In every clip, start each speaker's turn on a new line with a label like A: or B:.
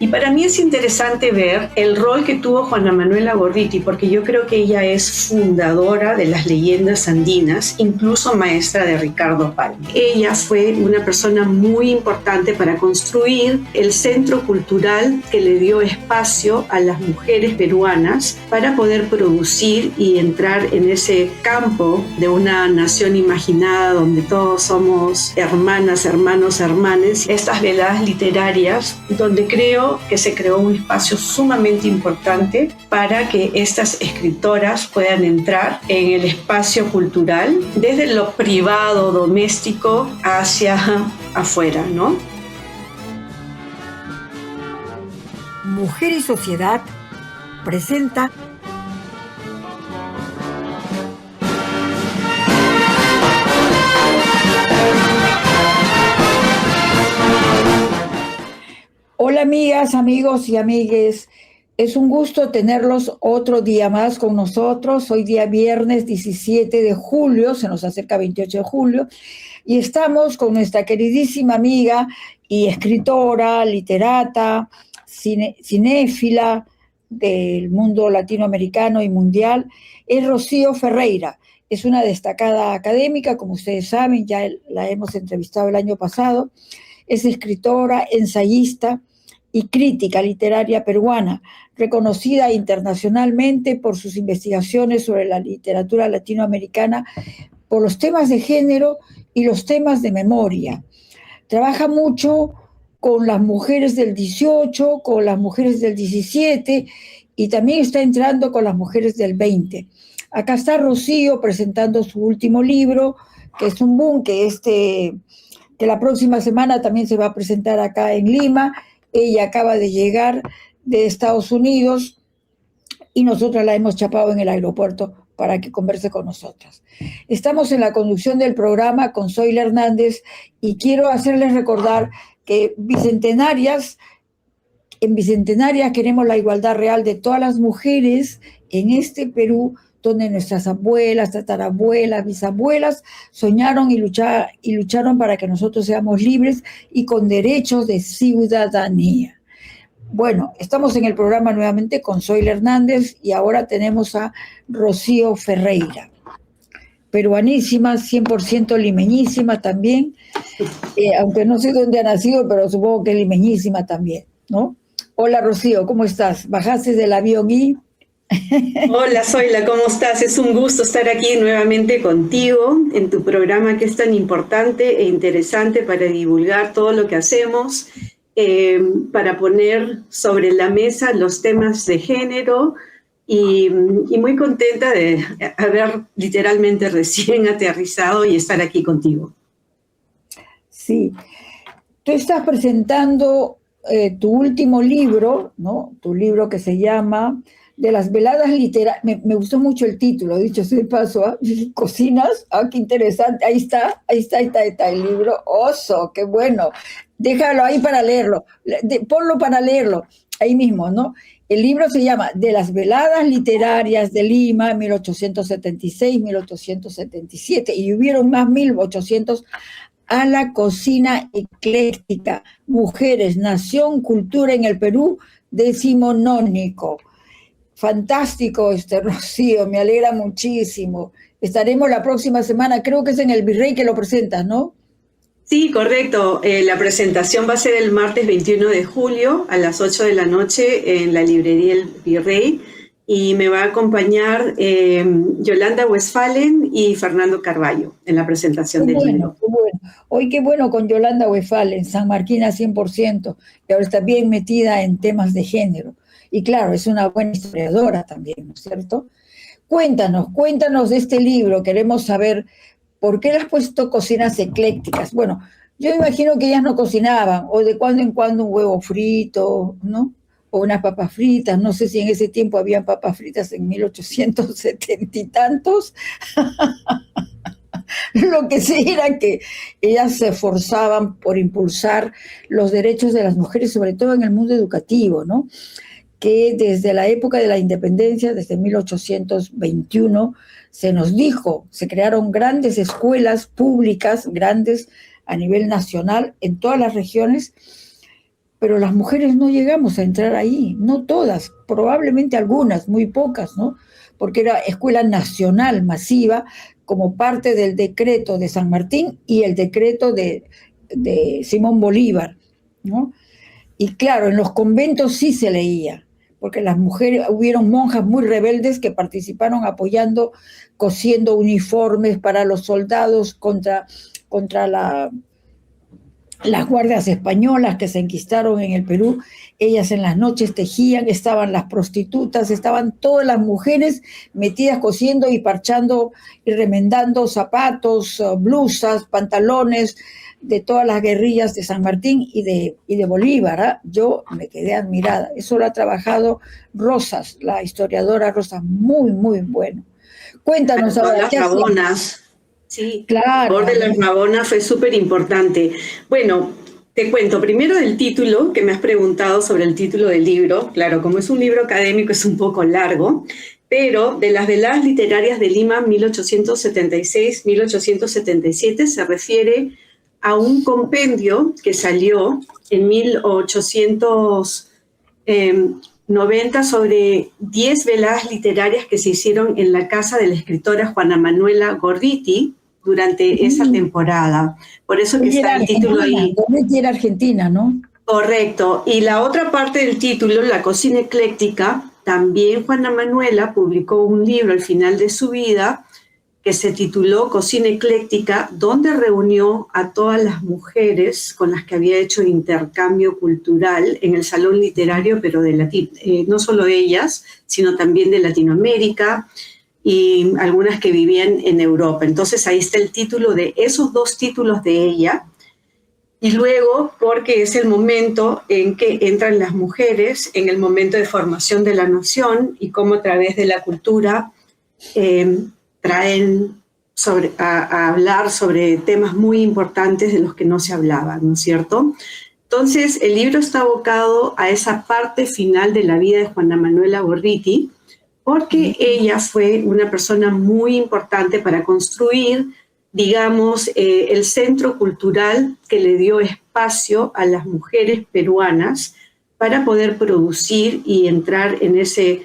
A: Y para mí es interesante ver el rol que tuvo Juana Manuela Gorditi, porque yo creo que ella es fundadora de las leyendas andinas, incluso maestra de Ricardo Palma. Ella fue una persona muy importante para construir el centro cultural que le dio espacio a las mujeres peruanas para poder producir y entrar en ese campo de una nación imaginada donde todos somos hermanas, hermanos, hermanes. Estas veladas literarias, donde creo que se creó un espacio sumamente importante para que estas escritoras puedan entrar en el espacio cultural desde lo privado, doméstico, hacia afuera, ¿no?
B: Mujer y Sociedad presenta Hola amigas, amigos y amigues, es un gusto tenerlos otro día más con nosotros. Hoy día viernes 17 de julio, se nos acerca 28 de julio, y estamos con nuestra queridísima amiga y escritora, literata, cinéfila del mundo latinoamericano y mundial, es Rocío Ferreira. Es una destacada académica, como ustedes saben, ya la hemos entrevistado el año pasado. Es escritora, ensayista y crítica literaria peruana, reconocida internacionalmente por sus investigaciones sobre la literatura latinoamericana, por los temas de género y los temas de memoria. Trabaja mucho con las mujeres del 18, con las mujeres del 17 y también está entrando con las mujeres del 20. Acá está Rocío presentando su último libro, que es un boom, que la próxima semana también se va a presentar acá en Lima. Ella acaba de llegar de Estados Unidos y nosotras la hemos chapado en el aeropuerto para que converse con nosotras. Estamos en la conducción del programa con Zoila Hernández y quiero hacerles recordar que en Bicentenarias queremos la igualdad real de todas las mujeres en este Perú, donde nuestras abuelas, tatarabuelas, bisabuelas soñaron y lucharon para que nosotros seamos libres y con derechos de ciudadanía. Bueno, estamos en el programa nuevamente con Zoila Hernández y ahora tenemos a Rocío Ferreira, peruanísima, 100% limeñísima también, aunque no sé dónde ha nacido, pero supongo que es limeñísima también, ¿no? Hola Rocío, ¿cómo estás? ¿Bajaste del avión y...?
A: Hola Zoila, ¿cómo estás? Es un gusto estar aquí nuevamente contigo en tu programa que es tan importante e interesante para divulgar todo lo que hacemos, para poner sobre la mesa los temas de género y muy contenta de haber literalmente recién aterrizado y estar aquí contigo.
B: Sí, tú estás presentando tu último libro, ¿no? Tu libro que se llama De las veladas literarias. Me gustó mucho el título, dicho sea de paso, ¿eh? ¿Cocinas? Qué interesante. Ahí está el libro. ¡Oso! ¡Qué bueno! Déjalo ahí para leerlo. Ponlo para leerlo, ahí mismo, ¿no? El libro se llama De las veladas literarias de Lima, 1876-1877, y hubieron más 1800 a la cocina ecléctica, mujeres, nación, cultura en el Perú, decimonónico. Fantástico, Rocío, me alegra muchísimo. Estaremos la próxima semana, creo que es en el Virrey que lo presentas, ¿no?
A: Sí, correcto. La presentación va a ser el martes 21 de julio a las 8 de la noche en la librería El Virrey y me va a acompañar Yolanda Westphalen y Fernando Carballo en la presentación del libro.
B: Qué bueno. Hoy qué bueno con Yolanda Westphalen, sanmarquina 100%, y ahora está bien metida en temas de género. Y claro, es una buena historiadora también, ¿no es cierto? Cuéntanos de este libro, queremos saber por qué le has puesto cocinas eclécticas. Bueno, yo imagino que ellas no cocinaban, o de cuando en cuando un huevo frito, ¿no? O unas papas fritas, no sé si en ese tiempo habían papas fritas en 1870 y tantos. Lo que sí era que ellas se esforzaban por impulsar los derechos de las mujeres, sobre todo en el mundo educativo, ¿no? Que desde la época de la independencia, desde 1821, se nos dijo, se crearon grandes escuelas públicas, grandes a nivel nacional, en todas las regiones, pero las mujeres no llegamos a entrar ahí, no todas, probablemente algunas, muy pocas, ¿no? Porque era escuela nacional masiva como parte del decreto de San Martín y el decreto de Simón Bolívar, ¿no? Y claro, en los conventos sí se leía, porque las mujeres, hubieron monjas muy rebeldes que participaron apoyando, cosiendo uniformes para los soldados contra las guardias españolas que se enquistaron en el Perú. Ellas en las noches tejían, estaban las prostitutas, estaban todas las mujeres metidas cosiendo y parchando y remendando zapatos, blusas, pantalones de todas las guerrillas de San Martín y de Bolívar, ¿eh? Yo me quedé admirada. Eso lo ha trabajado Rosas, la historiadora Rosas, muy, muy bueno. Cuéntanos
A: Todas
B: ahora,
A: las
B: ¿qué hacían?
A: Rabonas. Sí,
B: Claro,
A: Por de las Rabonas fue súper importante. Bueno, te cuento primero del título, que me has preguntado sobre el título del libro. Claro, como es un libro académico es un poco largo, pero de las veladas literarias de Lima 1876-1877 se refiere a un compendio que salió en 1890 sobre 10 veladas literarias que se hicieron en la casa de la escritora Juana Manuela Gorditi durante esa temporada. Por eso que
B: ella
A: está
B: era
A: el título
B: argentina,
A: ahí.
B: Goretti era argentina, ¿no?
A: Correcto. Y la otra parte del título, La cocina ecléctica, también Juana Manuela publicó un libro al final de su vida que se tituló Cocina Ecléctica, donde reunió a todas las mujeres con las que había hecho intercambio cultural en el salón literario, pero no solo ellas, sino también de Latinoamérica y algunas que vivían en Europa. Entonces ahí está el título de esos dos títulos de ella. Y luego, porque es el momento en que entran las mujeres, en el momento de formación de la nación y cómo a través de la cultura traen a hablar sobre temas muy importantes de los que no se hablaba, ¿no es cierto? Entonces, el libro está abocado a esa parte final de la vida de Juana Manuela Gorditi, porque ella fue una persona muy importante para construir, digamos, el centro cultural que le dio espacio a las mujeres peruanas para poder producir y entrar en ese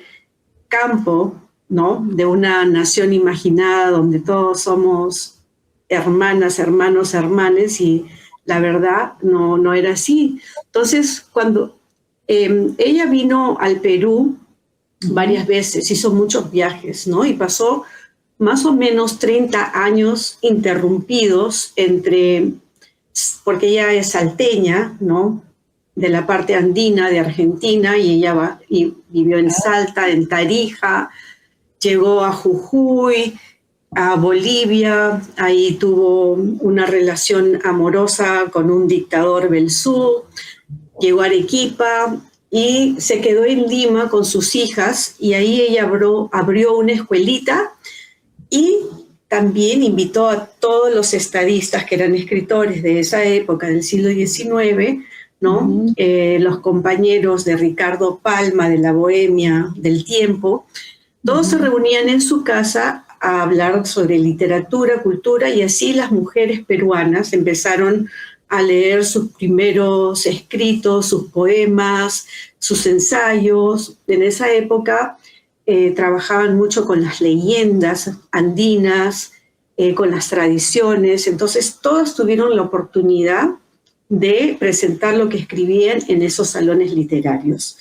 A: campo, ¿no?, de una nación imaginada donde todos somos hermanas, hermanos, hermanes, y la verdad no era así. Entonces, cuando ella vino al Perú varias veces, hizo muchos viajes, ¿no? Y pasó más o menos 30 años interrumpidos porque ella es salteña, ¿no?, de la parte andina de Argentina, y ella vivió en Salta, en Tarija, llegó a Jujuy, a Bolivia, ahí tuvo una relación amorosa con un dictador Belzú, llegó a Arequipa y se quedó en Lima con sus hijas, y ahí ella abrió una escuelita y también invitó a todos los estadistas que eran escritores de esa época, del siglo XIX, ¿no? Los compañeros de Ricardo Palma, de La Bohemia, del Tiempo, todos se reunían en su casa a hablar sobre literatura, cultura, y así las mujeres peruanas empezaron a leer sus primeros escritos, sus poemas, sus ensayos. En esa época trabajaban mucho con las leyendas andinas, con las tradiciones, entonces todas tuvieron la oportunidad de presentar lo que escribían en esos salones literarios.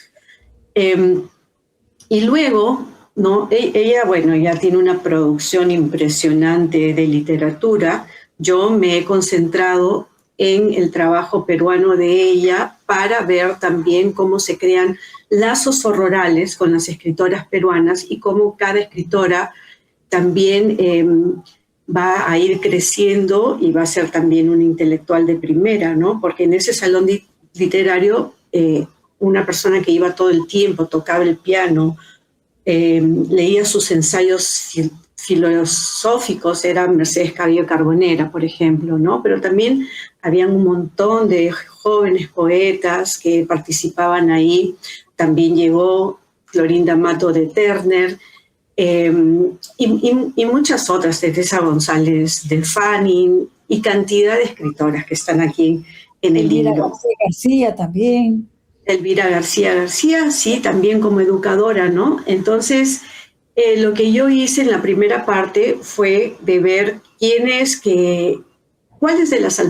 A: Y luego, ¿no?, ella, bueno, ya tiene una producción impresionante de literatura. Yo me he concentrado en el trabajo peruano de ella para ver también cómo se crean lazos horrorales con las escritoras peruanas y cómo cada escritora también va a ir creciendo y va a ser también un intelectual de primera, ¿no? Porque en ese salón literario una persona que iba todo el tiempo, tocaba el piano, leía sus ensayos filosóficos, era Mercedes Cabello Carbonera, por ejemplo, ¿no? Pero también habían un montón de jóvenes poetas que participaban ahí. También llegó Florinda Mato de Turner, y muchas otras, Teresa González de Fanning, y cantidad de escritoras que están aquí en el
B: Elvira
A: libro.
B: García García también.
A: Elvira García García, sí, también como educadora, ¿no? Entonces, lo que yo hice en la primera parte fue de ver cuáles de las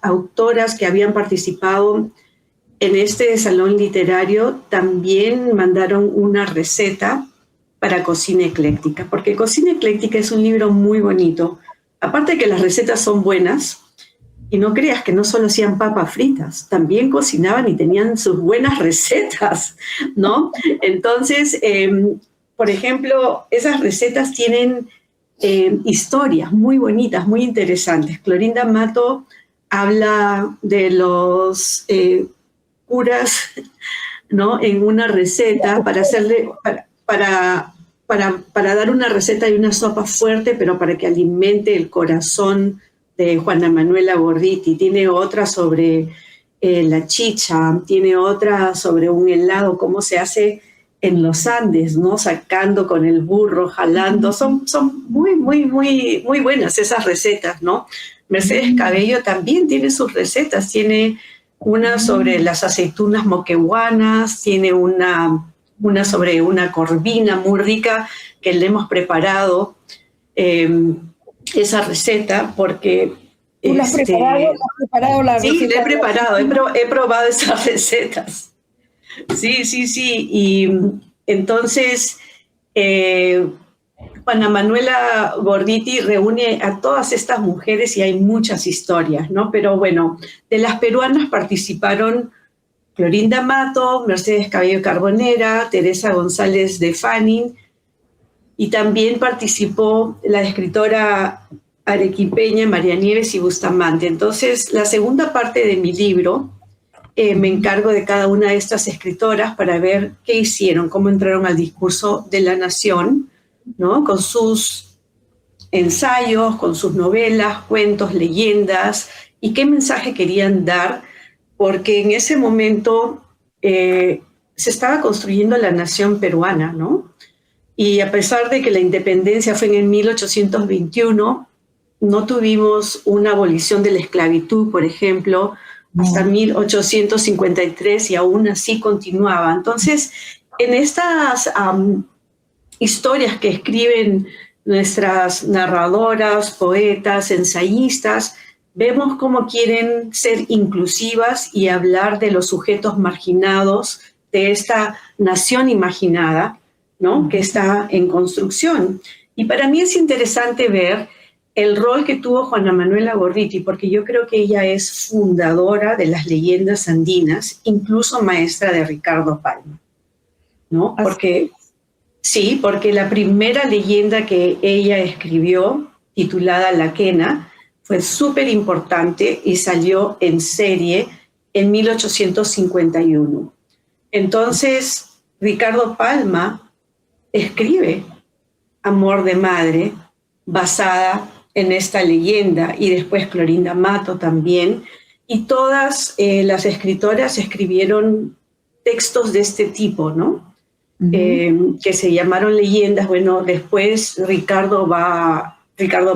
A: autoras que habían participado en este salón literario también mandaron una receta para Cocina Ecléctica, porque Cocina Ecléctica es un libro muy bonito. Aparte de que las recetas son buenas, y no creas que no solo hacían papas fritas, también cocinaban y tenían sus buenas recetas, ¿no? Entonces, por ejemplo, esas recetas tienen historias muy bonitas, muy interesantes. Clorinda Mato habla de los curas, ¿no? En una receta para dar una receta de una sopa fuerte, pero para que alimente el corazón de Juana Manuela Gorditi. Tiene otra sobre la chicha, tiene otra sobre un helado, cómo se hace en los Andes, ¿no? Sacando con el burro, jalando. Son muy buenas esas recetas, ¿no? Mercedes Cabello también tiene sus recetas. Tiene una sobre las aceitunas moquehuanas, tiene una sobre una corvina muy rica que le hemos preparado esa receta porque...
B: ¿Tú la has preparado la
A: sí,
B: receta?
A: la he preparado, he probado esas recetas. Sí. Y entonces, Juana Manuela Gorditi reúne a todas estas mujeres y hay muchas historias, ¿no? Pero bueno, de las peruanas participaron Clorinda Mato, Mercedes Cabello Carbonera, Teresa González de Fanning, y también participó la escritora arequipeña María Nieves y Bustamante. Entonces, la segunda parte de mi libro, me encargo de cada una de estas escritoras para ver qué hicieron, cómo entraron al discurso de la nación, ¿no? Con sus ensayos, con sus novelas, cuentos, leyendas, y qué mensaje querían dar, porque en ese momento se estaba construyendo la nación peruana, ¿no? Y a pesar de que la independencia fue en el 1821, no tuvimos una abolición de la esclavitud, por ejemplo, hasta 1853 y aún así continuaba. Entonces, en estas historias que escriben nuestras narradoras, poetas, ensayistas, vemos cómo quieren ser inclusivas y hablar de los sujetos marginados de esta nación imaginada, ¿no? Que está en construcción. Y para mí es interesante ver el rol que tuvo Juana Manuela Gorditi, porque yo creo que ella es fundadora de las leyendas andinas, incluso maestra de Ricardo Palma, ¿no? Porque la primera leyenda que ella escribió, titulada La Quena, fue súper importante y salió en serie en 1851. Entonces, Ricardo Palma escribe Amor de Madre, basada en esta leyenda, y después Clorinda Mato también, y todas las escritoras escribieron textos de este tipo, ¿no? Que se llamaron leyendas. Bueno, después Ricardo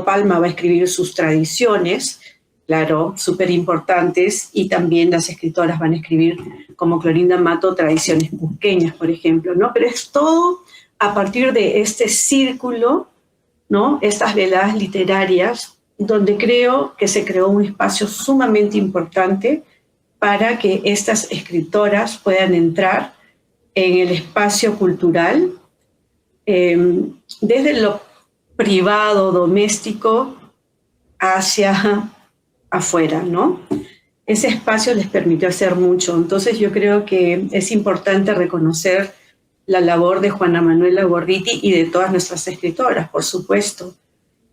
A: Palma va a escribir sus tradiciones, claro, súper importantes, y también las escritoras van a escribir, como Clorinda Mato, tradiciones cusqueñas, por ejemplo, ¿no? Pero es todo a partir de este círculo, ¿no? Estas veladas literarias, donde creo que se creó un espacio sumamente importante para que estas escritoras puedan entrar en el espacio cultural, desde lo privado, doméstico, hacia afuera, ¿no? Ese espacio les permitió hacer mucho. Entonces yo creo que es importante reconocer la labor de Juana Manuela Gorditi y de todas nuestras escritoras, por supuesto.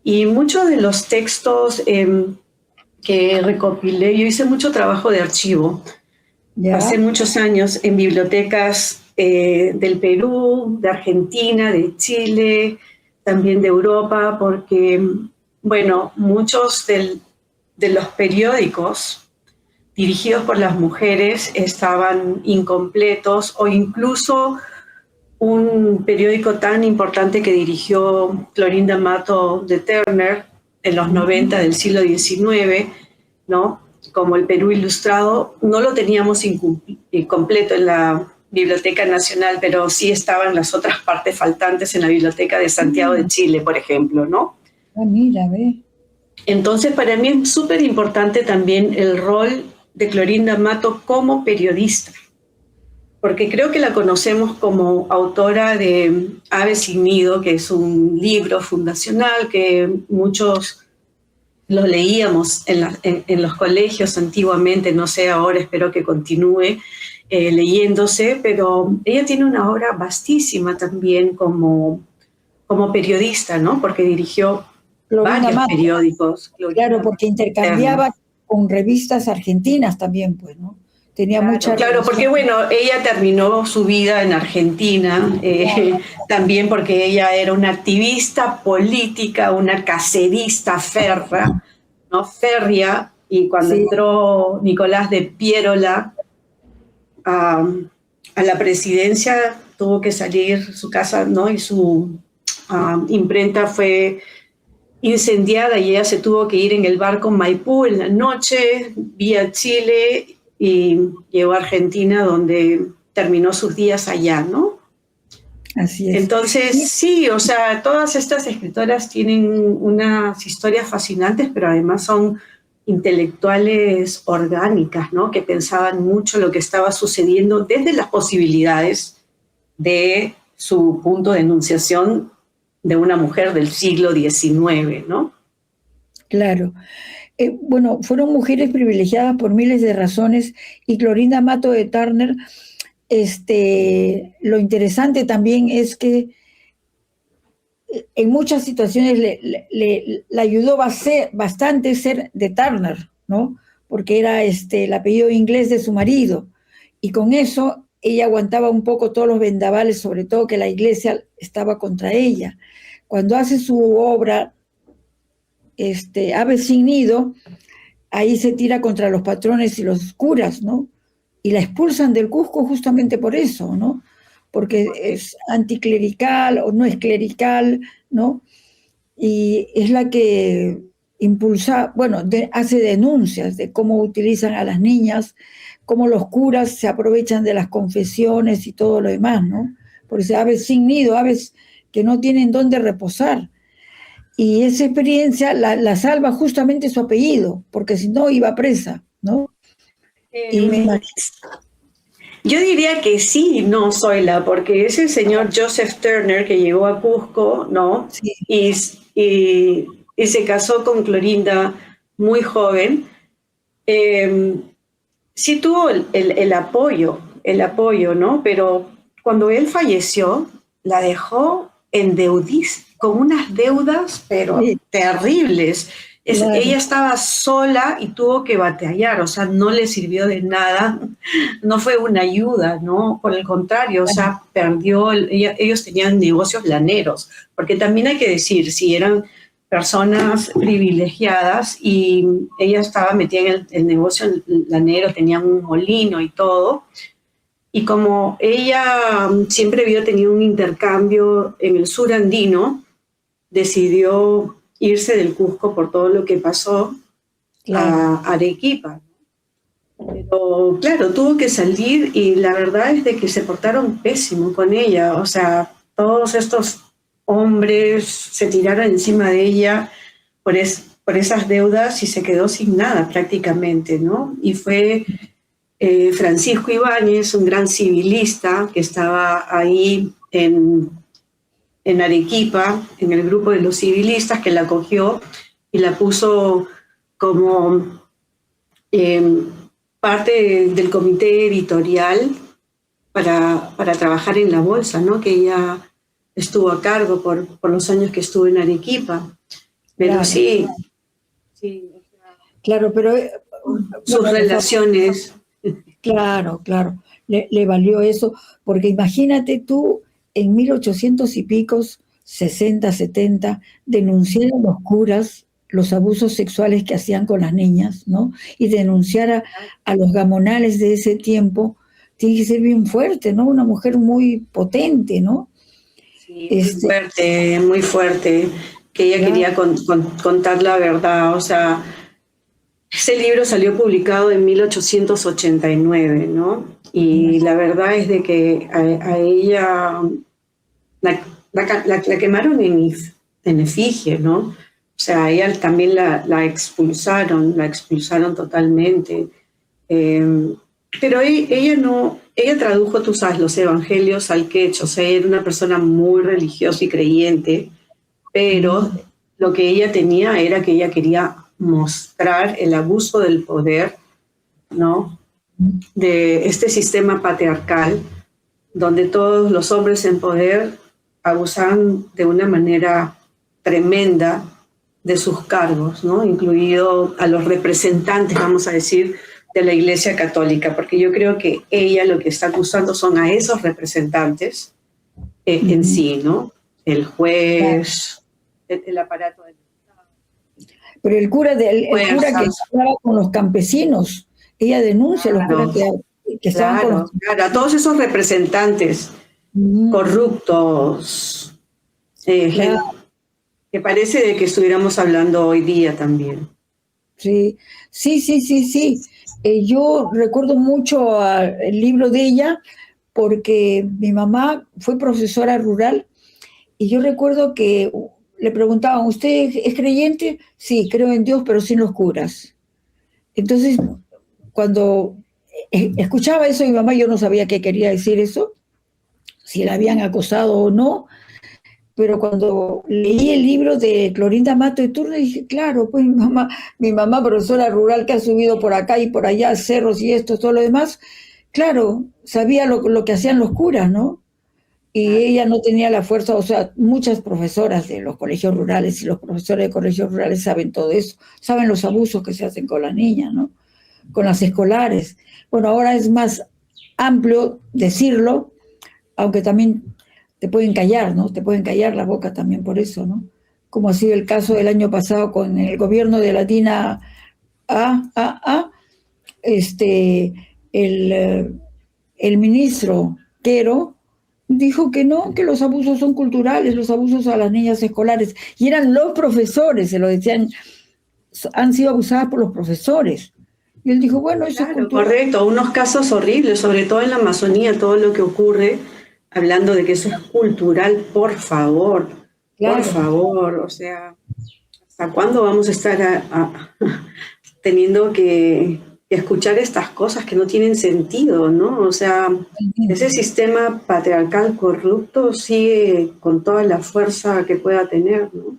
A: Y muchos de los textos que recopilé, yo hice mucho trabajo de archivo. Pasé muchos años en bibliotecas del Perú, de Argentina, de Chile, también de Europa, porque, bueno, muchos de los periódicos dirigidos por las mujeres estaban incompletos, o incluso un periódico tan importante que dirigió Clorinda Mato de Turner en los 90 del siglo XIX, ¿no? como el Perú Ilustrado, no lo teníamos completo en la Biblioteca Nacional, pero sí estaban las otras partes faltantes en la Biblioteca de Santiago de Chile, por ejemplo, ¿no?
B: Ah, mira, ve.
A: Entonces, para mí es súper importante también el rol de Clorinda Mato como periodista, porque creo que la conocemos como autora de Ave sin Nido, que es un libro fundacional que muchos lo leíamos en los colegios antiguamente, no sé ahora, espero que continúe leyéndose, pero ella tiene una obra vastísima también como periodista, ¿no? Porque dirigió
B: Clorinda
A: varios
B: Mato,
A: periódicos.
B: claro, porque
A: Terna.
B: intercambiaba con revistas argentinas también, pues, ¿no? Tenía
A: Claro,
B: mucha
A: claro, porque
B: relación.
A: bueno, ella terminó su vida en Argentina, también porque ella era una activista política, una cacerista férrea, ¿no? Férrea, y cuando
B: Sí,
A: entró Nicolás de Piérola a la presidencia, tuvo que salir su casa, ¿no? Y su imprenta fue incendiada y ella se tuvo que ir en el barco Maipú en la noche, vía Chile y llegó a Argentina donde terminó sus días allá, ¿no?
B: así es.
A: Entonces,
B: Y,
A: sí, o sea, todas estas escritoras tienen unas historias fascinantes, pero además son intelectuales orgánicas, ¿no? Que pensaban mucho lo que estaba sucediendo desde las posibilidades de su punto de enunciación de una mujer del siglo XIX, ¿no?
B: claro. Bueno, fueron mujeres privilegiadas por miles de razones y Clorinda Mato de Turner, lo interesante también es que en muchas situaciones le ayudó bastante ser de Turner, ¿no? Porque era el apellido inglés de su marido. Y con eso ella aguantaba un poco todos los vendavales, sobre todo que la iglesia estaba contra ella. Cuando hace su obra, Ave sin Nido, ahí se tira contra los patrones y los curas, ¿no? Y la expulsan del Cusco justamente por eso, ¿no? Porque es anticlerical o no es clerical, ¿no? Y es la que impulsa, bueno, hace denuncias de cómo utilizan a las niñas, cómo los curas se aprovechan de las confesiones y todo lo demás, ¿no? Por eso aves sin nido, aves que no tienen dónde reposar. Y esa experiencia la salva justamente su apellido, porque si no iba presa, ¿no? Y me
A: Eh,
B: imagino,
A: yo diría que sí, no, Zoila, porque ese señor Joseph Turner que llegó a Cusco, ¿no?
B: sí,
A: Y se casó con Clorinda muy joven, eh, sí tuvo el apoyo, ¿no? Pero cuando él falleció, la dejó con unas deudas, pero
B: sí,
A: terribles.
B: claro,
A: Ella estaba sola y tuvo que batallar, o sea, no le sirvió de nada, no fue una ayuda, ¿no? Por el contrario, o sea, ellos tenían negocios laneros, porque también hay que decir, si eran personas privilegiadas y ella estaba metida en el negocio lanero, tenía un molino y todo. Y como ella siempre había tenido un intercambio en el sur andino, decidió irse del Cusco por todo lo que pasó
B: claro.
A: a Arequipa. Pero claro, tuvo que salir y la verdad es de que se portaron pésimo con ella. O sea, todos estos hombres se tiraron encima de ella por esas deudas y se quedó sin nada prácticamente, ¿no? Y fue Francisco Ibáñez, un gran civilista que estaba ahí en Arequipa, en el grupo de los civilistas, que la acogió y la puso como eh, parte del comité editorial para trabajar en la bolsa, ¿no? Que ella estuvo a cargo por los años que estuvo en Arequipa. Pero
B: Claro,
A: sí, sí,
B: claro, pero
A: sus
B: bueno,
A: relaciones.
B: claro, claro, le valió eso, porque imagínate tú en 1800 y picos, 60, 70, denunciar a los curas los abusos sexuales que hacían con las niñas, ¿no? Y denunciar a los gamonales de ese tiempo, tiene que ser bien fuerte, ¿no? Una mujer muy potente, ¿no?
A: Sí,
B: Este,
A: muy fuerte, que ella
B: claro,
A: quería contar la verdad, o sea, Ese libro salió publicado en 1889, ¿no? Y la verdad es de que a ella la quemaron en efigie, ¿no? O sea, a ella también la expulsaron totalmente. Eh, pero ella no, ella tradujo, tú sabes, los evangelios al quechua, o sea, ella era una persona muy religiosa y creyente, pero lo que ella tenía era que ella quería mostrar el abuso del poder, ¿no? De este sistema patriarcal, donde todos los hombres en poder abusaban de una manera tremenda de sus cargos, ¿no? Incluido a los representantes, vamos a decir, de la Iglesia Católica, porque yo creo que ella lo que está acusando son a esos representantes en sí, ¿no? El juez, el aparato del Estado.
B: Pero el cura que estaba con los campesinos, ella denuncia a los curas que estaban con los...
A: Claro, a todos esos representantes corruptos, que parece de que estuviéramos hablando hoy día también.
B: Sí. Yo recuerdo mucho el libro de ella porque mi mamá fue profesora rural y yo recuerdo que le preguntaban, ¿usted es creyente? Sí, creo en Dios, pero sin los curas. Entonces, cuando escuchaba eso mi mamá, yo no sabía qué quería decir eso, si la habían acosado o no, pero cuando leí el libro de Clorinda Mato de Turner, dije, claro, pues mi mamá profesora rural que ha subido por acá y por allá, cerros y esto, todo lo demás, claro, sabía lo que hacían los curas, ¿no? Y ella no tenía la fuerza, o sea, muchas profesoras de los colegios rurales y los profesores de colegios rurales saben todo eso, saben los abusos que se hacen con las niñas, ¿no? Con las escolares. Bueno, ahora es más amplio decirlo, aunque también te pueden callar, ¿no? Te pueden callar la boca también por eso, ¿no? Como ha sido el caso del año pasado con el gobierno de la Dina el ministro Quero dijo que no, que los abusos son culturales, los abusos a las niñas escolares. Y eran los profesores, se lo decían, han sido abusadas por los profesores. Y él dijo, bueno, eso es cultural.
A: Correcto, unos casos horribles, sobre todo en la Amazonía, todo lo que ocurre, hablando de que eso es cultural, por favor, o sea, ¿hasta cuándo vamos a estar teniendo que escuchar estas cosas que no tienen sentido, ¿no? O sea, ese sistema patriarcal corrupto sigue con toda la fuerza que pueda tener, ¿no?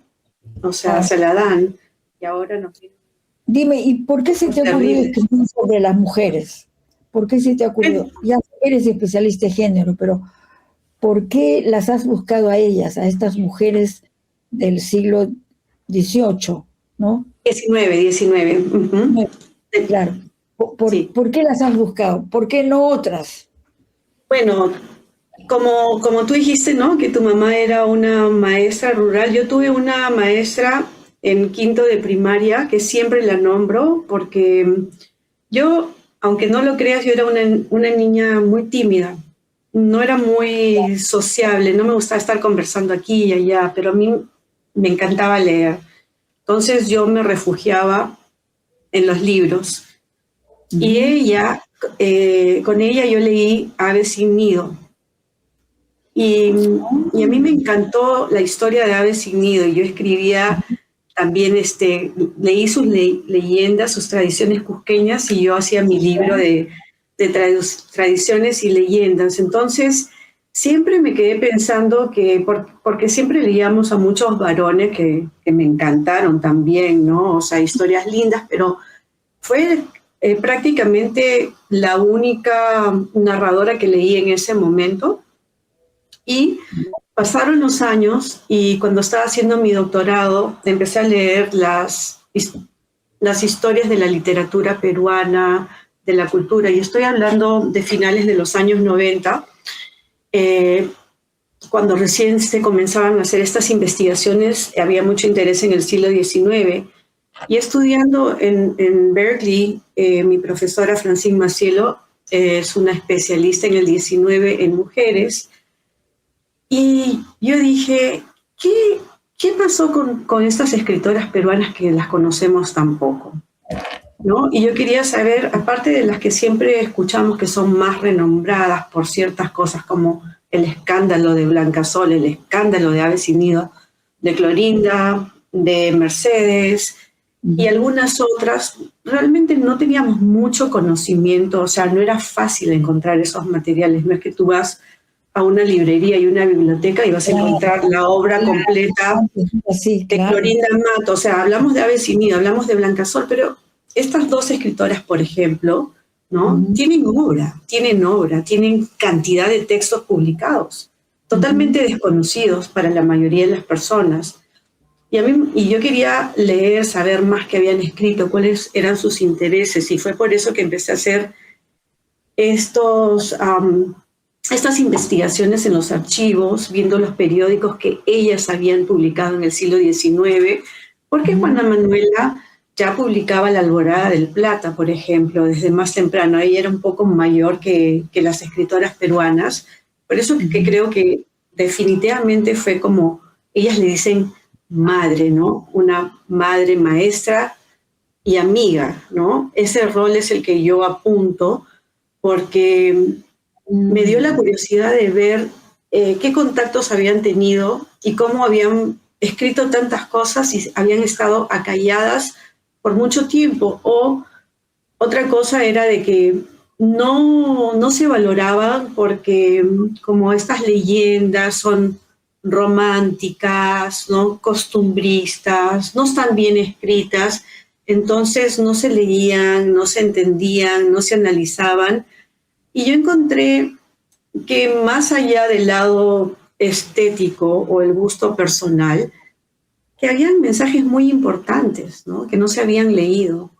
A: O sea, se la dan y ahora nos...
B: Dime, ¿y por qué se te ha ocurrido escribir sobre las mujeres? ¿Por qué se te ha ocurrido? Ya eres especialista en género, pero ¿por qué las has buscado a ellas, a estas mujeres del siglo XVIII, ¿no?
A: 19.
B: Claro. ¿Por qué las has buscado? ¿Por qué no otras?
A: Bueno, como tú dijiste, ¿no? Que tu mamá era una maestra rural. Yo tuve una maestra en quinto de primaria que siempre la nombro porque yo, aunque no lo creas, yo era una niña muy tímida. No era muy sociable, no me gustaba estar conversando aquí y allá, pero a mí me encantaba leer. Entonces yo me refugiaba en los libros. Y ella, con ella yo leí Aves sin nido. Y a mí me encantó la historia de Aves sin nido. Yo escribía también, leí sus leyendas, sus tradiciones cusqueñas, y yo hacía mi libro de tradiciones y leyendas. Entonces, siempre me quedé pensando que, porque siempre leíamos a muchos varones que me encantaron también, ¿no? O sea, historias lindas, pero fue prácticamente la única narradora que leí en ese momento. Y pasaron los años y cuando estaba haciendo mi doctorado empecé a leer las historias de la literatura peruana, de la cultura, y estoy hablando de finales de los años 90, cuando recién se comenzaban a hacer estas investigaciones, había mucho interés en el siglo XIX. Y estudiando en Berkeley, mi profesora Francine Macielo es una especialista en el XIX en mujeres. Y yo dije, ¿qué pasó con estas escritoras peruanas que las conocemos tan poco? ¿no? Y yo quería saber, aparte de las que siempre escuchamos que son más renombradas por ciertas cosas como el escándalo de Blancasol, el escándalo de Aves sin Nido, de Clorinda, de Mercedes y algunas otras, realmente no teníamos mucho conocimiento, o sea, no era fácil encontrar esos materiales, no es que tú vas a una librería y una biblioteca y vas a encontrar la obra completa
B: Sí,
A: de
B: claro.
A: Clorinda Mato, o sea, hablamos de Aves sin Nido, hablamos de Blancasol, pero estas dos escritoras, por ejemplo, ¿no? Tienen obra, tienen cantidad de textos publicados, totalmente desconocidos para la mayoría de las personas. Y yo quería leer, saber más qué habían escrito, cuáles eran sus intereses, y fue por eso que empecé a hacer estas investigaciones en los archivos, viendo los periódicos que ellas habían publicado en el siglo XIX, porque Juana Manuela ya publicaba La Alborada del Plata, por ejemplo, desde más temprano. Ella era un poco mayor que las escritoras peruanas, por eso que creo que definitivamente fue como, ellas le dicen madre, ¿no? Una madre maestra y amiga, ¿no? Ese rol es el que yo apunto, porque me dio la curiosidad de ver qué contactos habían tenido y cómo habían escrito tantas cosas y habían estado acalladas por mucho tiempo. O otra cosa era de que no se valoraban porque como estas leyendas son románticas, ¿no? Costumbristas, no están bien escritas, entonces no se leían, no se entendían, no se analizaban. Y yo encontré que más allá del lado estético o el gusto personal, que habían mensajes muy importantes, ¿no? Que no se habían leído,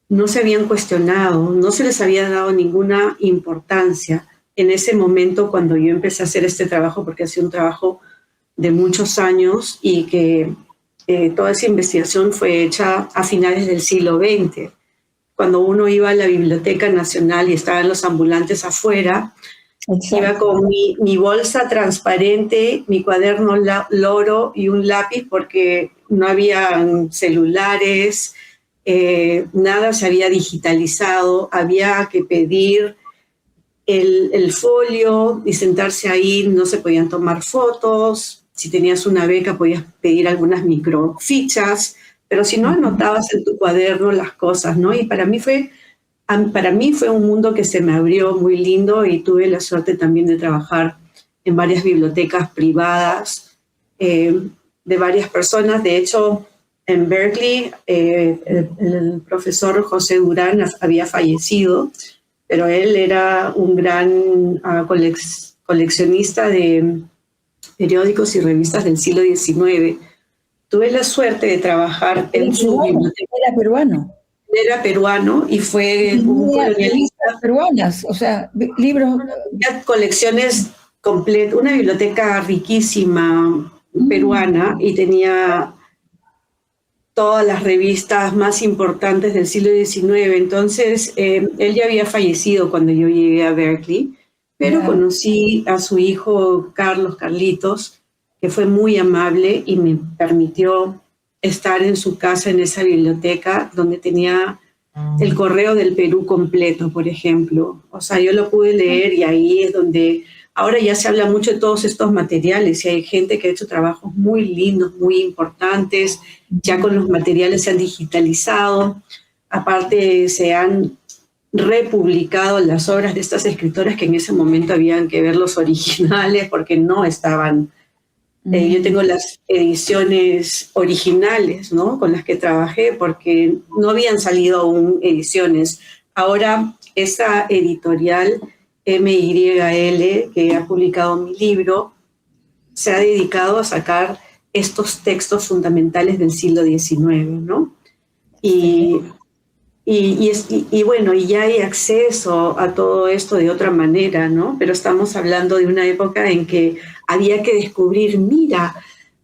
A: no se habían cuestionado, no se les había dado ninguna importancia en ese momento cuando yo empecé a hacer este trabajo, porque ha sido un trabajo de muchos años y que toda esa investigación fue hecha a finales del siglo XX. Cuando uno iba a la Biblioteca Nacional y estaban los ambulantes afuera, iba con mi bolsa transparente, mi cuaderno loro y un lápiz porque no había celulares, nada se había digitalizado, había que pedir el folio y sentarse ahí, no se podían tomar fotos, si tenías una beca podías pedir algunas microfichas, pero si no anotabas en tu cuaderno las cosas, ¿no? Y para mí fue un mundo que se me abrió muy lindo y tuve la suerte también de trabajar en varias bibliotecas privadas de varias personas. De hecho, en Berkeley, el profesor José Durán había fallecido, pero él era un gran coleccionista de periódicos y revistas del siglo XIX. Tuve la suerte de trabajar en su biblioteca.
B: Era peruano.
A: Era peruano y fue un colonialista.
B: Peruanas, o sea, libros.
A: Colecciones completas, una biblioteca riquísima peruana y tenía todas las revistas más importantes del siglo XIX. Entonces, él ya había fallecido cuando yo llegué a Berkeley, pero conocí a su hijo Carlitos, que fue muy amable y me permitió estar en su casa, en esa biblioteca, donde tenía el Correo del Perú completo, por ejemplo. O sea, yo lo pude leer y ahí es donde ahora ya se habla mucho de todos estos materiales y hay gente que ha hecho trabajos muy lindos, muy importantes. Ya con los materiales se han digitalizado. Aparte, se han republicado las obras de estas escritoras que en ese momento habían que ver los originales porque no estaban. Yo tengo las ediciones originales, ¿no? Con las que trabajé porque no habían salido aún ediciones. Ahora, esa editorial MYL, que ha publicado mi libro, se ha dedicado a sacar estos textos fundamentales del siglo XIX, ¿no? Y bueno, y ya hay acceso a todo esto de otra manera, ¿no? Pero estamos hablando de una época en que había que descubrir, mira,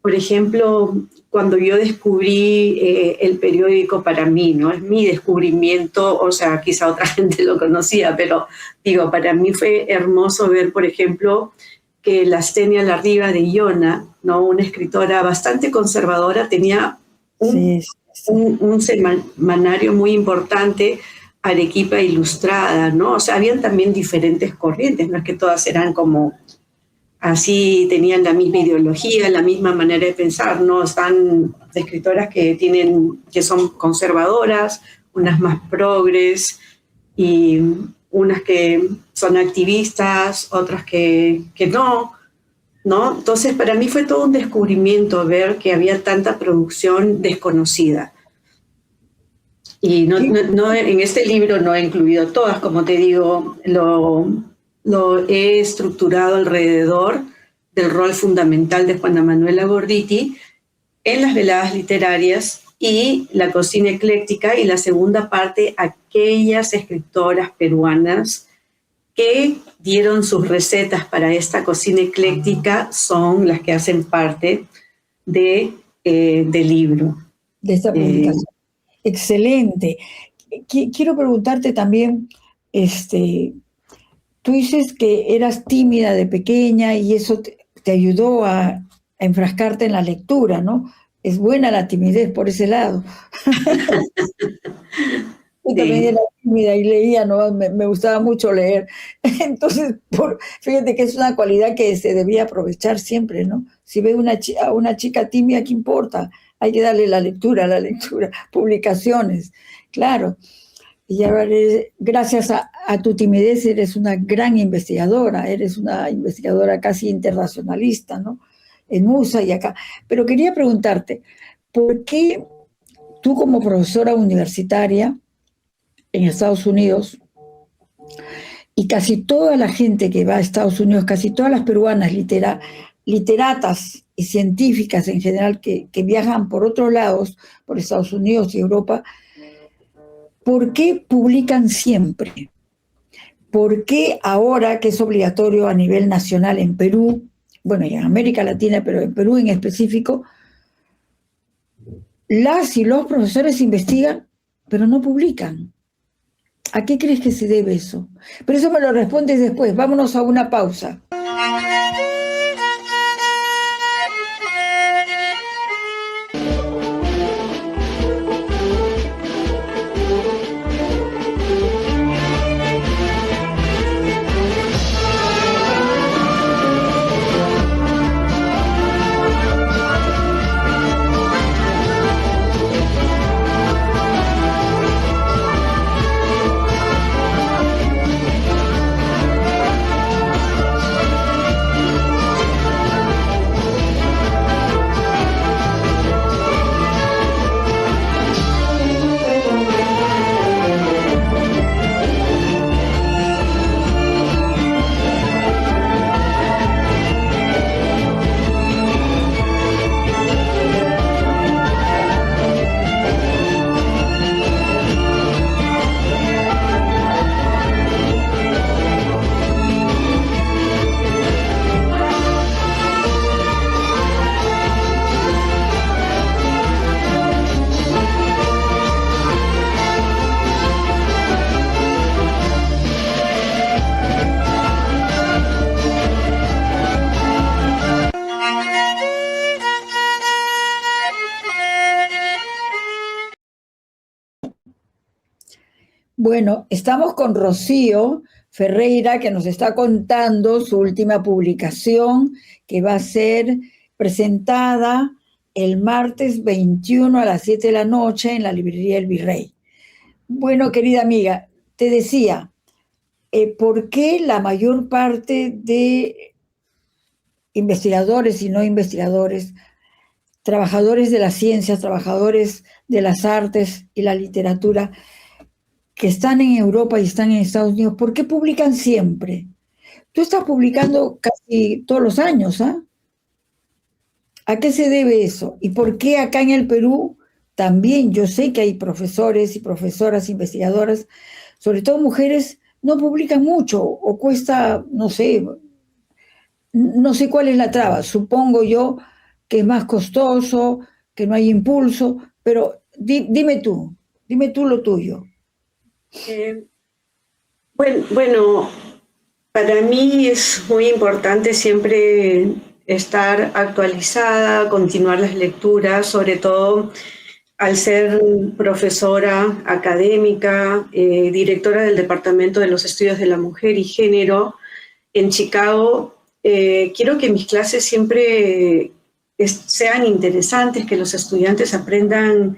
A: por ejemplo, cuando yo descubrí el periódico para mí, ¿no? Es mi descubrimiento, o sea, quizá otra gente lo conocía, pero digo, para mí fue hermoso ver, por ejemplo, que Lastenia Larriba de Iona, ¿no? Una escritora bastante conservadora, tenía un un semanario muy importante, Arequipa Ilustrada, ¿no? O sea, habían también diferentes corrientes, no es que todas eran como así, tenían la misma ideología, la misma manera de pensar, ¿no? Están escritoras que son conservadoras, unas más progres y unas que son activistas, otras que no, ¿no? Entonces, para mí fue todo un descubrimiento ver que había tanta producción desconocida. Y en este libro no he incluido todas, como te digo, lo he estructurado alrededor del rol fundamental de Juana Manuela Gorditi en las veladas literarias y la cocina ecléctica, y la segunda parte, aquellas escritoras peruanas que dieron sus recetas para esta cocina ecléctica son las que hacen parte del libro.
B: De esta publicación. Excelente. Quiero preguntarte también, tú dices que eras tímida de pequeña y eso te ayudó a enfrascarte en la lectura, ¿no? Es buena la timidez por ese lado. Yo también era tímida y leía, ¿no? Me gustaba mucho leer. Entonces, fíjate que es una cualidad que se debía aprovechar siempre, ¿no? Si ve a una chica tímida, ¿qué importa? Hay que darle la lectura, publicaciones, claro. Y ahora gracias a tu timidez eres una gran investigadora, eres una investigadora casi internacionalista, ¿no? En USA y acá. Pero quería preguntarte, ¿por qué tú como profesora universitaria en Estados Unidos, y casi toda la gente que va a Estados Unidos, casi todas las peruanas literatas y científicas en general que viajan por otros lados, por Estados Unidos y Europa, ¿por qué publican siempre? ¿Por qué ahora que es obligatorio a nivel nacional en Perú, bueno, y en América Latina, pero en Perú en específico, las y los profesores investigan, pero no publican? ¿A qué crees que se debe eso? Pero eso me lo respondes después. Vámonos a una pausa. Bueno, estamos con Rocío Ferreira, que nos está contando su última publicación, que va a ser presentada el martes 21 a las 7 de la noche en la librería El Virrey. Bueno, querida amiga, te decía, ¿por qué la mayor parte de investigadores y no investigadores, trabajadores de las ciencias, trabajadores de las artes y la literatura, que están en Europa y están en Estados Unidos, ¿por qué publican siempre? Tú estás publicando casi todos los años, ¿ah? ¿A qué se debe eso? ¿Y por qué acá en el Perú también? Yo sé que hay profesores y profesoras investigadoras, sobre todo mujeres, no publican mucho o cuesta, no sé cuál es la traba. Supongo yo que es más costoso, que no hay impulso, pero dime tú lo tuyo.
A: Bueno, para mí es muy importante siempre estar actualizada, continuar las lecturas, sobre todo al ser profesora académica, directora del Departamento de los Estudios de la Mujer y Género en Chicago, quiero que mis clases siempre sean interesantes, que los estudiantes aprendan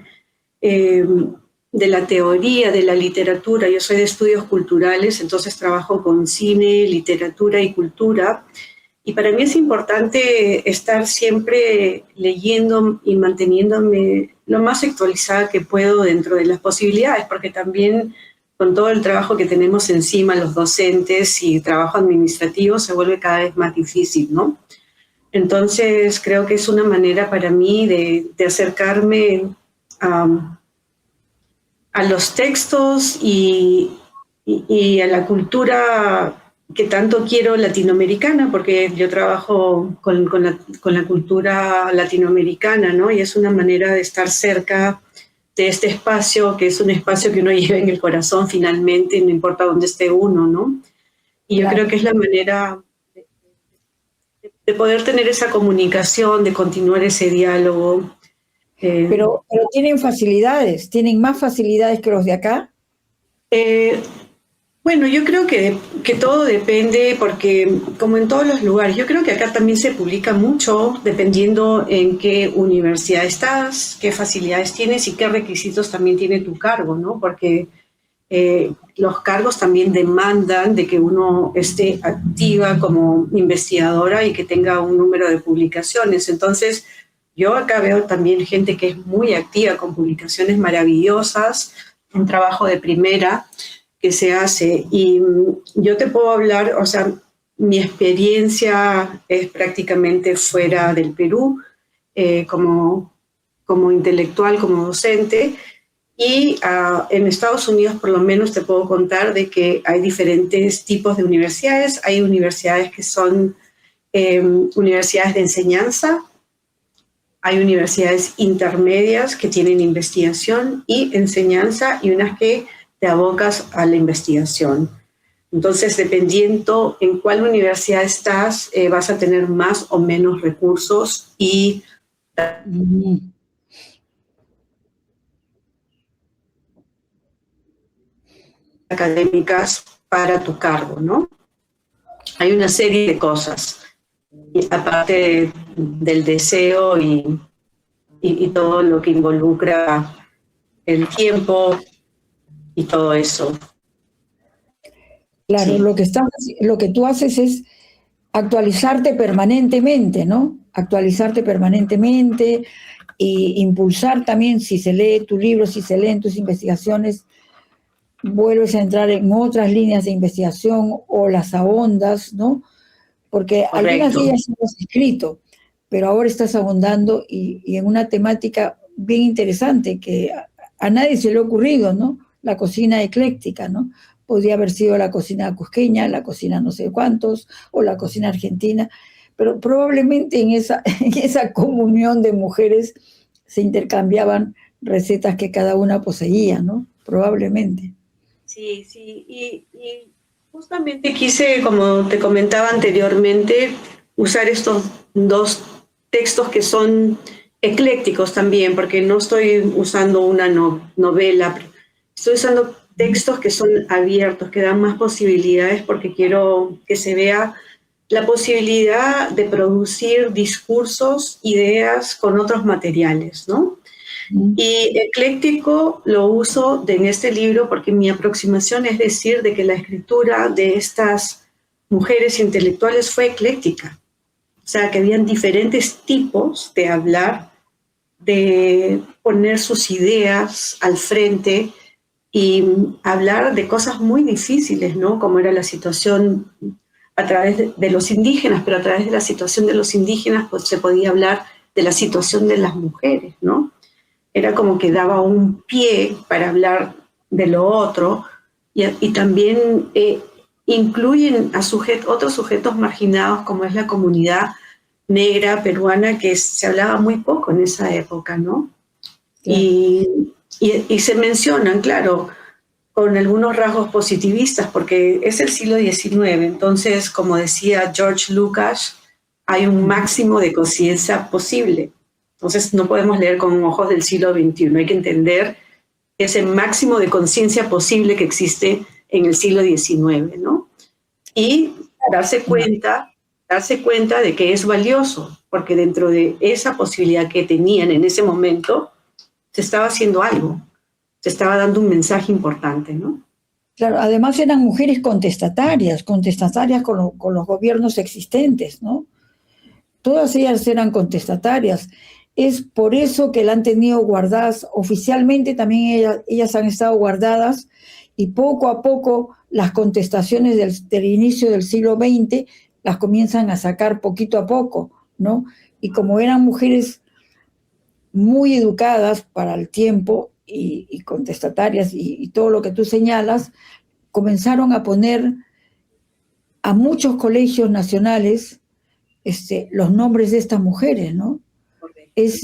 A: de la teoría, de la literatura. Yo soy de estudios culturales, entonces trabajo con cine, literatura y cultura. Y para mí es importante estar siempre leyendo y manteniéndome lo más actualizada que puedo dentro de las posibilidades, porque también con todo el trabajo que tenemos encima, los docentes y trabajo administrativo, se vuelve cada vez más difícil, ¿no? Entonces creo que es una manera para mí de acercarme a los textos y a la cultura que tanto quiero latinoamericana, porque yo trabajo con la cultura latinoamericana, ¿no? Y es una manera de estar cerca de este espacio, que es un espacio que uno lleva en el corazón finalmente, no importa dónde esté uno, ¿no? Y yo creo que es la manera de poder tener esa comunicación, de continuar ese diálogo.
B: Pero tienen facilidades, tienen más facilidades que los de acá.
A: Bueno, yo creo que todo depende, porque como en todos los lugares, yo creo que acá también se publica mucho dependiendo en qué universidad estás, qué facilidades tienes y qué requisitos también tiene tu cargo, ¿no? Porque los cargos también demandan de que uno esté activa como investigadora y que tenga un número de publicaciones. Entonces, yo acá veo también gente que es muy activa con publicaciones maravillosas, un trabajo de primera que se hace. Y yo te puedo hablar, o sea, mi experiencia es prácticamente fuera del Perú, como intelectual, como docente, y en Estados Unidos por lo menos te puedo contar de que hay diferentes tipos de universidades. Hay universidades que son universidades de enseñanza, hay universidades intermedias que tienen investigación y enseñanza, y unas que te abocas a la investigación. Entonces, dependiendo en cuál universidad estás, vas a tener más o menos recursos y académicas para tu cargo, ¿no? Hay una serie de cosas, y aparte del deseo y todo lo que involucra el tiempo y todo eso.
B: Claro,
A: Sí.
B: lo que tú haces es actualizarte permanentemente, ¿no? Actualizarte permanentemente e impulsar también, si se lee tu libro, si se leen tus investigaciones, vuelves a entrar en otras líneas de investigación o las ahondas, ¿no? Porque algunas de
A: Correcto.
B: ellas hemos escrito, pero ahora estás ahondando y en una temática bien interesante que a nadie se le ha ocurrido, ¿no? La cocina ecléctica, ¿no? Podría haber sido la cocina cusqueña, la cocina no sé cuántos, o la cocina argentina, pero probablemente en esa comunión de mujeres se intercambiaban recetas que cada una poseía, ¿no? Probablemente.
A: Sí, sí, y justamente quise, como te comentaba anteriormente, usar estos dos textos que son eclécticos también, porque no estoy usando una novela, estoy usando textos que son abiertos, que dan más posibilidades, porque quiero que se vea la posibilidad de producir discursos, ideas con otros materiales, ¿no? Y ecléctico lo uso en este libro porque mi aproximación es decir de que la escritura de estas mujeres intelectuales fue ecléctica. O sea, que habían diferentes tipos de hablar, de poner sus ideas al frente y hablar de cosas muy difíciles, ¿no? Como era la situación a través de los indígenas, pero a través de la situación de los indígenas pues se podía hablar de la situación de las mujeres, ¿no? Era como que daba un pie para hablar de lo otro, y también incluyen a otros sujetos marginados como es la comunidad negra peruana, que se hablaba muy poco en esa época, ¿no?
B: Claro.
A: Y se mencionan, claro, con algunos rasgos positivistas, porque es el siglo XIX, entonces, como decía George Lucas, hay un máximo de conciencia posible. Entonces no podemos leer con ojos del siglo XXI, hay que entender ese máximo de conciencia posible que existe en el siglo XIX, ¿no? Y darse cuenta de que es valioso, porque dentro de esa posibilidad que tenían en ese momento, se estaba haciendo algo, se estaba dando un mensaje importante, ¿no?
B: Claro, además eran mujeres contestatarias, contestatarias con los gobiernos existentes, ¿no? Todas ellas eran contestatarias. Es por eso que la han tenido guardadas oficialmente, también ellas han estado guardadas, y poco a poco las contestaciones del inicio del siglo XX las comienzan a sacar poquito a poco, ¿no? Y como eran mujeres muy educadas para el tiempo y contestatarias y todo lo que tú señalas, comenzaron a poner a muchos colegios nacionales los nombres de estas mujeres, ¿no? Es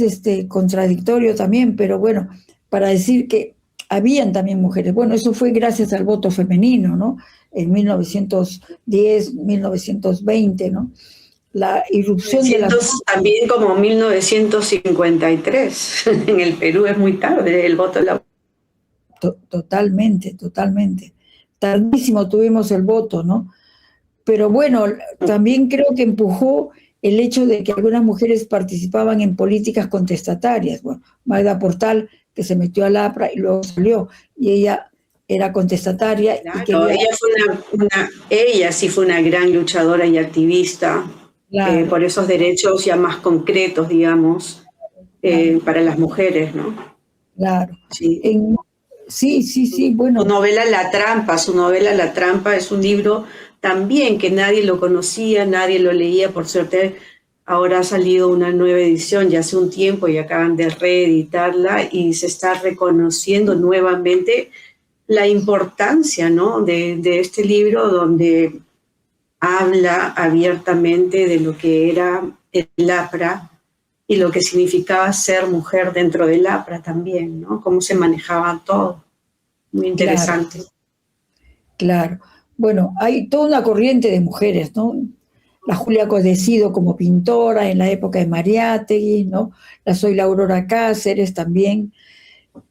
B: contradictorio también, pero bueno, para decir que habían también mujeres. Bueno, eso fue gracias al voto femenino, ¿no? En 1910, 1920, ¿no? La irrupción de las...
A: También como 1953, en el Perú es muy tarde el voto de la...
B: Totalmente, totalmente. Tardísimo tuvimos el voto, ¿no? Pero bueno, también creo que empujó el hecho de que algunas mujeres participaban en políticas contestatarias. Bueno, Magda Portal, que se metió al APRA y luego salió, y ella era contestataria.
A: Claro,
B: y quería...
A: ella sí fue una gran luchadora y activista,
B: Claro,
A: por esos derechos ya más concretos, digamos,
B: claro,
A: para las mujeres, ¿no?
B: claro.
A: Sí.
B: Sí, bueno.
A: Su novela La Trampa es un libro también que nadie lo conocía, nadie lo leía, por suerte ahora ha salido una nueva edición ya hace un tiempo y acaban de reeditarla y se está reconociendo nuevamente la importancia, ¿no? de este libro donde habla abiertamente de lo que era el APRA y lo que significaba ser mujer dentro del APRA también, ¿no? Cómo se manejaba todo. Muy interesante.
B: Claro, claro. Bueno, hay toda una corriente de mujeres, ¿no? La Julia Codecido como pintora en la época de Mariátegui, ¿no? La Soy la Aurora Cáceres también,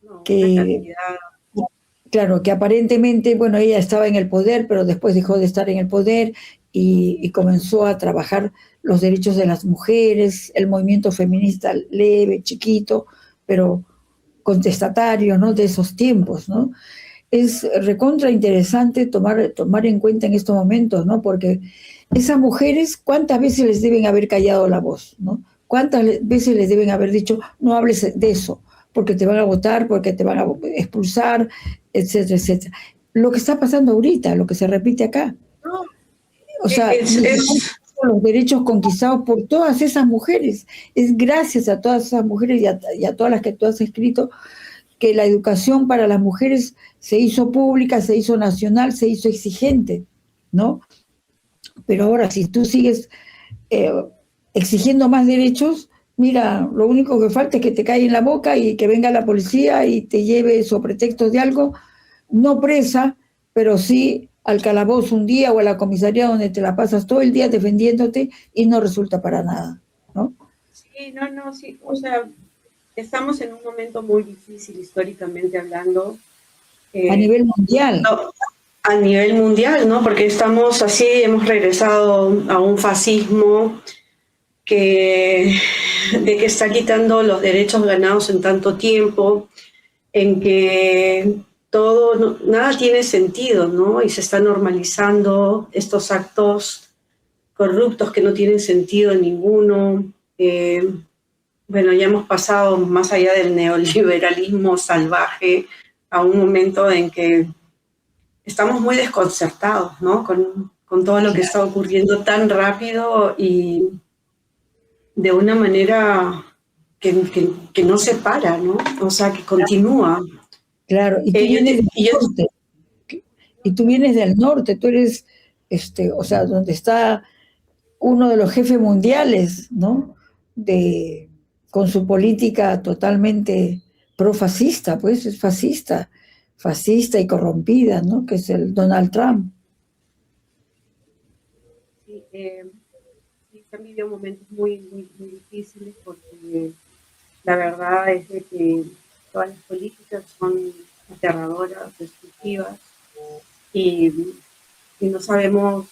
A: No, una
B: que,
A: cantidad.
B: claro, que aparentemente, bueno, ella estaba en el poder, pero después dejó de estar en el poder y comenzó a trabajar los derechos de las mujeres, el movimiento feminista leve, chiquito, pero contestatario, ¿no? De esos tiempos, ¿no? Es recontra interesante tomar en cuenta en estos momentos, ¿no? Porque esas mujeres, ¿cuántas veces les deben haber callado la voz, ¿no? ¿Cuántas veces les deben haber dicho, no hables de eso, porque te van a votar, porque te van a expulsar, etcétera, etcétera? Lo que está pasando ahorita, lo que se repite acá.
A: No,
B: O sea, los derechos conquistados por todas esas mujeres. Es gracias a todas esas mujeres y a todas las que tú has escrito que la educación para las mujeres se hizo pública, se hizo nacional, se hizo exigente, ¿no? Pero ahora, si tú sigues eh, exigiendo más derechos, mira, lo único que falta es que te caiga en la boca y que venga la policía y te lleve sobre pretexto de algo, no presa, pero sí al calabozo un día o a la comisaría donde te la pasas todo el día defendiéndote y no resulta para nada, ¿no?
A: sí, no, sí, o sea, estamos en un momento muy difícil históricamente hablando.
B: A
A: Eh,
B: nivel mundial.
A: no, a nivel mundial, ¿no? Porque estamos así, hemos regresado a un fascismo de que está quitando los derechos ganados en tanto tiempo, en que todo, nada tiene sentido, ¿no? Y se están normalizando estos actos corruptos que no tienen sentido ninguno. Bueno, ya hemos pasado más allá del neoliberalismo salvaje a un momento en que estamos muy desconcertados, ¿no? Con todo lo que está ocurriendo tan rápido y de una manera que no se para, ¿no? O sea, que continúa.
B: Claro, y tú vienes del norte, y tú vienes del norte, tú eres, o sea, donde está uno de los jefes mundiales, ¿no? Con su política totalmente profascista, pues es fascista y corrompida, ¿no? Que es el Donald Trump.
A: Sí, sí, se han vivido momentos muy, muy, muy difíciles porque La verdad es de que todas las políticas son aterradoras, destructivas, y, y no sabemos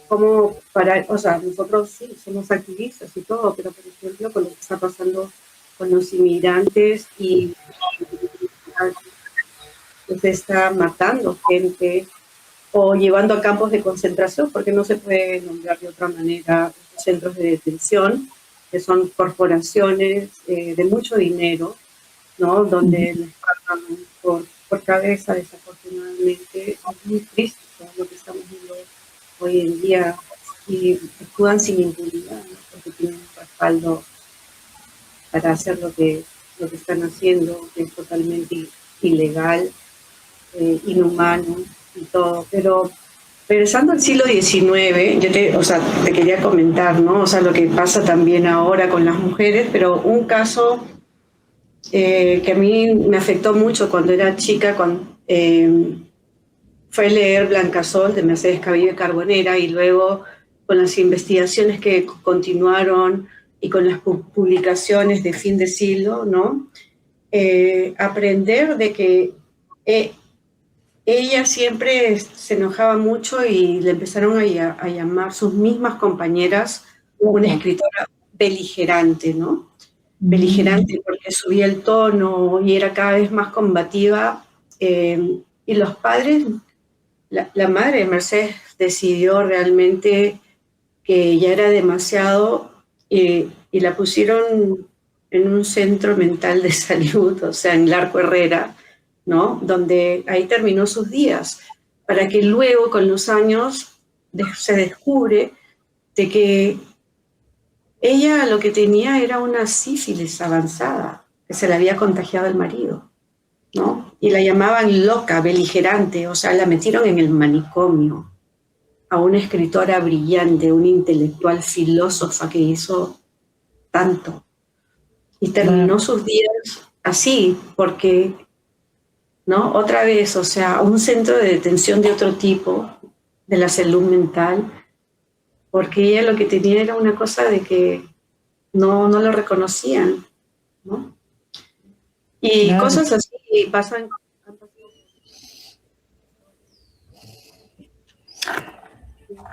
A: cómo parar. O sea, nosotros sí somos activistas y todo, pero por ejemplo, con lo que está pasando con los inmigrantes y se está matando gente o llevando a campos de concentración, porque no se puede nombrar de otra manera los centros de detención, que son corporaciones de mucho dinero, ¿no? Donde les pagan por cabeza, desafortunadamente. Es muy triste todo lo que estamos viendo hoy en día, y actúan sin impunidad, ¿no? Porque tienen respaldo para hacer lo que están haciendo, que es totalmente ilegal, inhumano y todo. Pero regresando al siglo XIX, o sea, te quería comentar, ¿no? O sea, lo que pasa también ahora con las mujeres, pero un caso que a mí me afectó mucho cuando era chica, fue leer Blancasol de Mercedes Cabello y Carbonera, y luego con las investigaciones que continuaron y con las publicaciones de fin de siglo, ¿no? Aprender de que ella siempre se enojaba mucho y le empezaron a llamar sus mismas compañeras una escritora beligerante, ¿no? Beligerante porque subía el tono y era cada vez más combativa. Y los padres, la madre de Mercedes decidió realmente que ya era demasiado, y la pusieron en un centro mental de salud, o sea, en Larco Herrera, ¿no? Donde ahí terminó sus días, para que luego, con los años, se descubre de que ella lo que tenía era una sífilis avanzada, que se le había contagiado el marido, ¿no? Y la llamaban loca, beligerante, o sea, la metieron en el manicomio, a una escritora brillante, una intelectual filósofa que hizo tanto. Y terminó sus días así, porque, ¿no? Otra vez, o sea, un centro de detención de otro tipo, de la salud mental, porque ella lo que tenía era una cosa de que no lo reconocían, ¿no? Y cosas así pasan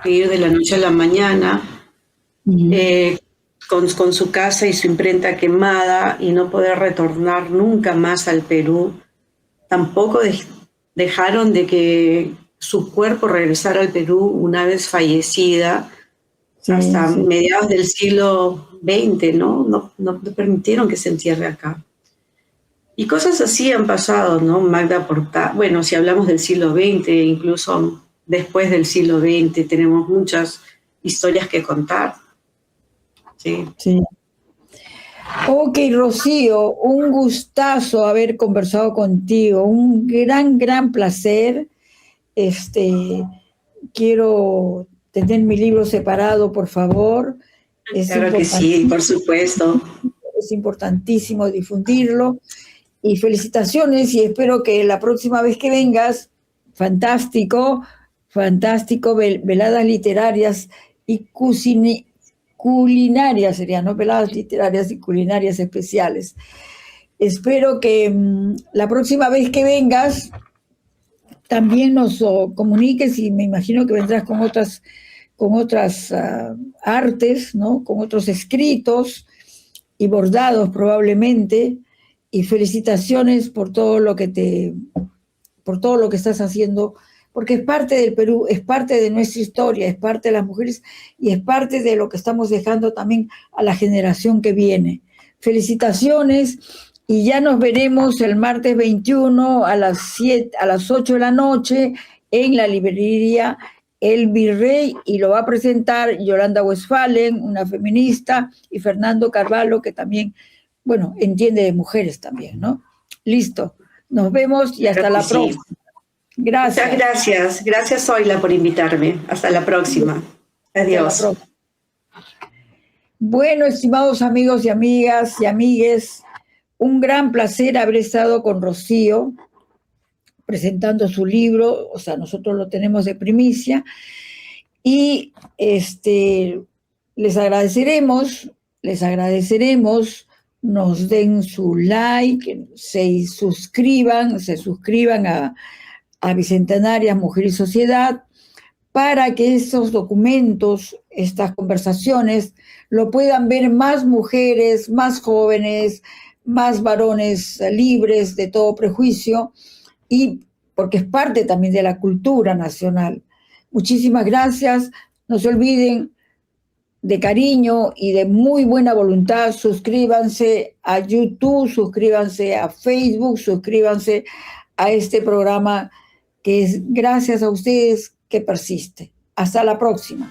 A: de la noche a la mañana, con su casa y su imprenta quemada, y no poder retornar nunca más al Perú. Tampoco dejaron de que su cuerpo regresara al Perú una vez fallecida, hasta mediados del siglo XX, ¿no? No permitieron que se entierre acá. Y cosas así han pasado, ¿no? Magda Porta, bueno, si hablamos del siglo XX, incluso después del siglo XX, tenemos muchas historias que contar. Sí.
B: Ok, Rocío, un gustazo haber conversado contigo, un gran placer. Quiero tener mi libro separado, por favor.
A: Claro que sí, por supuesto.
B: Es importantísimo difundirlo. Y felicitaciones, y espero que la próxima vez que vengas, fantástico, veladas literarias y culinarias serían, ¿no? Veladas literarias y culinarias especiales. Espero que la próxima vez que vengas también nos comuniques, y me imagino que vendrás con otras artes, ¿no? Con otros escritos y bordados probablemente. Y felicitaciones por todo lo que estás haciendo, porque es parte del Perú, es parte de nuestra historia, es parte de las mujeres y es parte de lo que estamos dejando también a la generación que viene. Felicitaciones, y ya nos veremos el martes 21 a las 8 de la noche en la librería El Virrey, y lo va a presentar Yolanda Westphalen, una feminista, y Fernando Carvalho, que también, bueno, entiende de mujeres también, ¿no? Listo. Nos vemos y hasta la próxima. Gracias.
A: Muchas gracias. Gracias, Zoila, por invitarme. Hasta la próxima. Adiós.
B: Bueno, estimados amigos y amigas y amigues, un gran placer haber estado con Rocío presentando su libro. O sea, nosotros lo tenemos de primicia, y les agradeceremos nos den su like, se suscriban a Bicentenarias Mujer y Sociedad, para que esos documentos, estas conversaciones, lo puedan ver más mujeres, más jóvenes, más varones libres de todo prejuicio, y porque es parte también de la cultura nacional. Muchísimas gracias. No se olviden, de cariño y de muy buena voluntad, suscríbanse a YouTube, suscríbanse a Facebook, suscríbanse a este programa que es gracias a ustedes que persiste. Hasta la próxima.